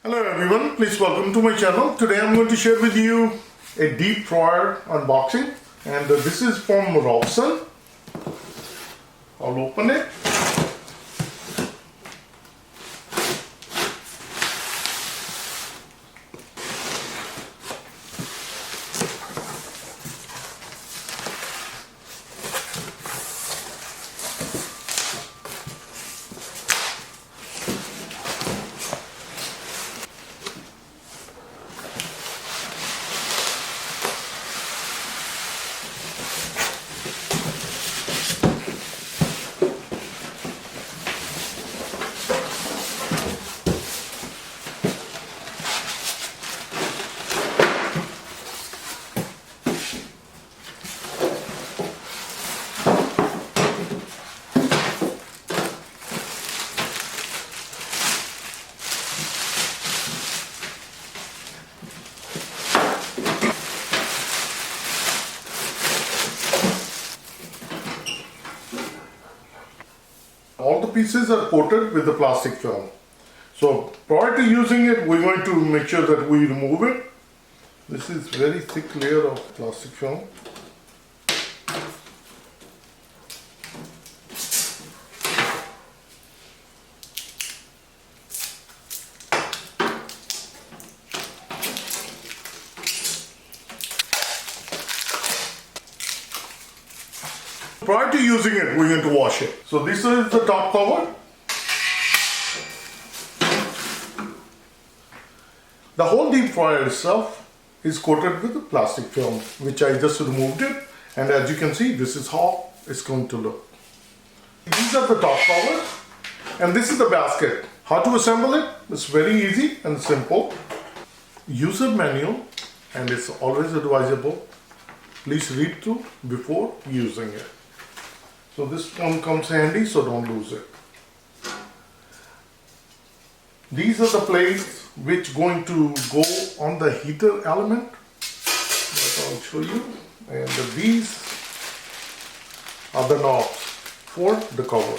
Hello everyone, please welcome to my channel. Today I'm going to share with you a deep fryer unboxing, and this is from Robson. I'll open it. All the pieces are coated with the plastic film. So prior to using it, we're going to make sure that we remove it. This is very thick layer of plastic film. Prior to using it, we're going to wash it. So this is the top cover. The whole deep fryer itself is coated with the plastic film, which I just removed it. And as you can see, this is how it's going to look. These are the top covers, and this is the basket. How to assemble it? It's very easy and simple. User manual, and it's always advisable. Please read through before using it. So this one comes handy, so don't lose it. These are the plates which going to go on the heater element that I'll show you, and these are the knobs for the cover.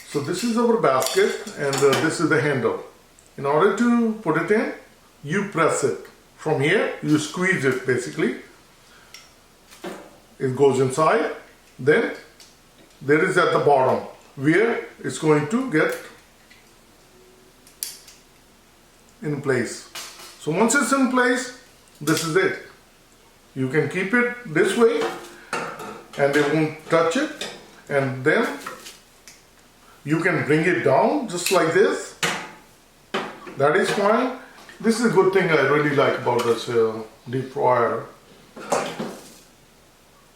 So this is our basket, and this is the handle. In order to put it in, you press it. From here, you squeeze it basically. It goes inside. Then there is at the bottom where it's going to get in place. So once it's in place, this is it. You can keep it this way and they won't touch it, and then you can bring it down just like this. That is fine. This is a good thing I really like about this deep fryer.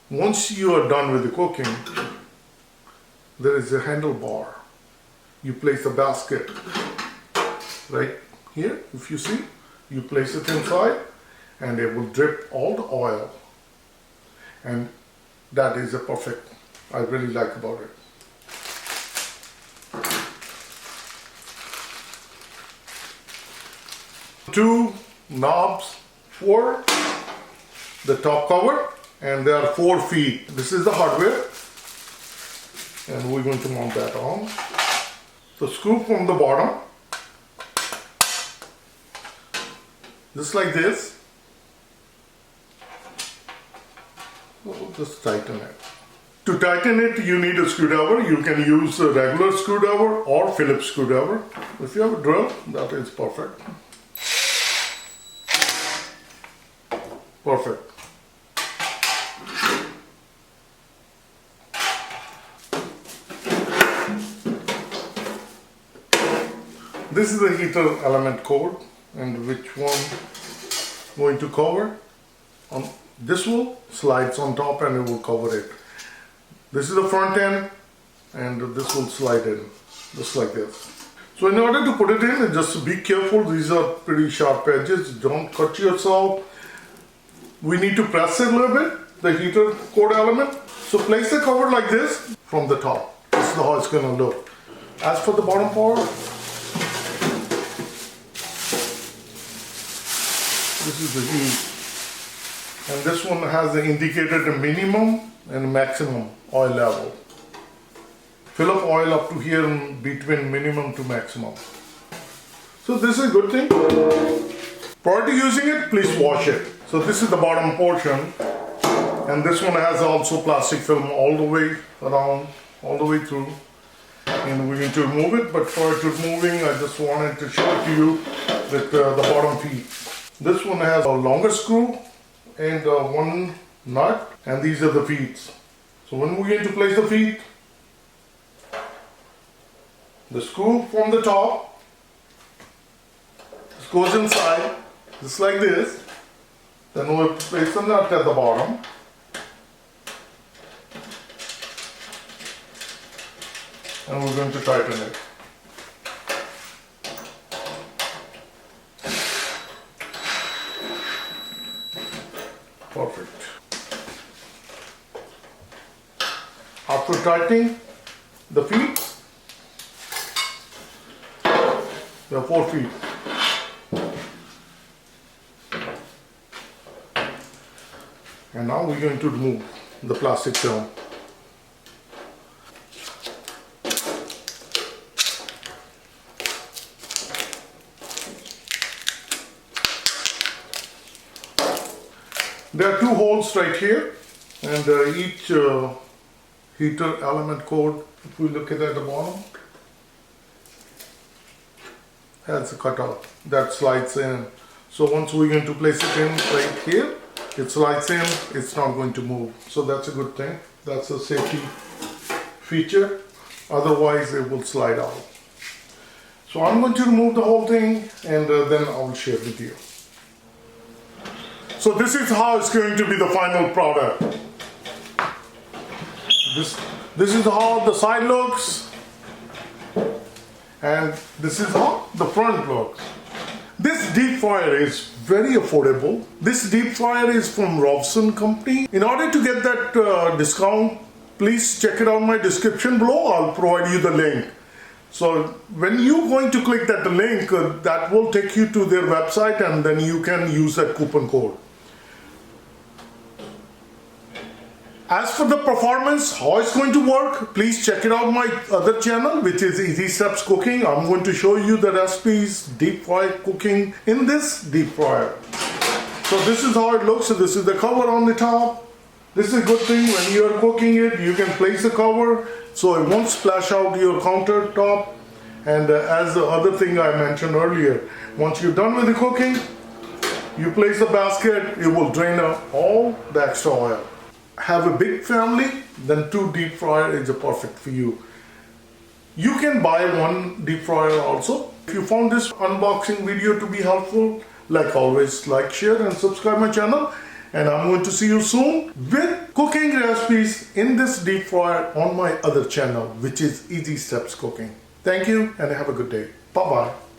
Once you are done with the cooking, there is a handlebar. You place the basket right here, if you see. You place it inside and it will drip all the oil. And that is a perfect, I really like about it. Two knobs for the top cover, and there are 4 feet. This is the hardware, and we're going to mount that on. So screw from the bottom, just like this. So just tighten it. To tighten it, you need a screwdriver. You can use a regular screwdriver or Phillips screwdriver. If you have a drill, that is perfect. Perfect. This is the heater element code, and which one going to cover. This will slides on top and it will cover it. This is the front end, and this will slide in just like this. So in order to put it in, just be careful. These are pretty sharp edges. Don't cut yourself. We need to press it a little bit, the heater core element. So place the cover like this from the top. This is how it's going to look. As for the bottom part, this is the heat. And this one has indicated a minimum and maximum oil level. Fill up oil up to here in between minimum to maximum. So this is a good thing. Prior to using it, please wash it. So this is the bottom portion, and this one has also plastic film all the way around, all the way through. And we're going to remove it, but prior to removing, I just wanted to show it to you with the bottom feet. This one has a longer screw and one nut, and these are the feet. So when we're going to place the feet, the screw from the top, this goes inside, just like this. Then we'll place the nut at the bottom. And we're going to tighten it. Perfect. After tightening the feet, there are 4 feet. And now we're going to remove the plastic film. There are 2 holes right here, and each heater element code, if we look at the bottom, has a cutout that slides in. So once we're going to place it in right here, it slides in, it's not going to move. So that's a good thing. That's a safety feature. Otherwise it will slide out. So I'm going to remove the whole thing, and then I'll share with you. So this is how it's going to be the final product. This is how the side looks, and this is how the front looks. This deep fryer is very affordable. This deep fryer is from Robson Company. In order to get that discount, please check it out in my description below. I'll provide you the link. So when you're going to click that link, that will take you to their website, and then you can use that coupon code. As for the performance, how it's going to work, please check it out my other channel, which is Easy Steps Cooking. I'm going to show you the recipes, deep fry cooking in this deep fryer. So this is how it looks. So this is the cover on the top. This is a good thing when you are cooking it, you can place the cover so it won't splash out your countertop. And as the other thing I mentioned earlier, once you're done with the cooking, you place the basket, it will drain out all the extra oil. Have a big family, then 2 deep fryer is perfect for you. You can buy 1 deep fryer also. If you found this unboxing video to be helpful, like always, like, share and subscribe my channel. And I'm going to see you soon with cooking recipes in this deep fryer on my other channel, which is Easy Steps Cooking. Thank you and have a good day. Bye-bye.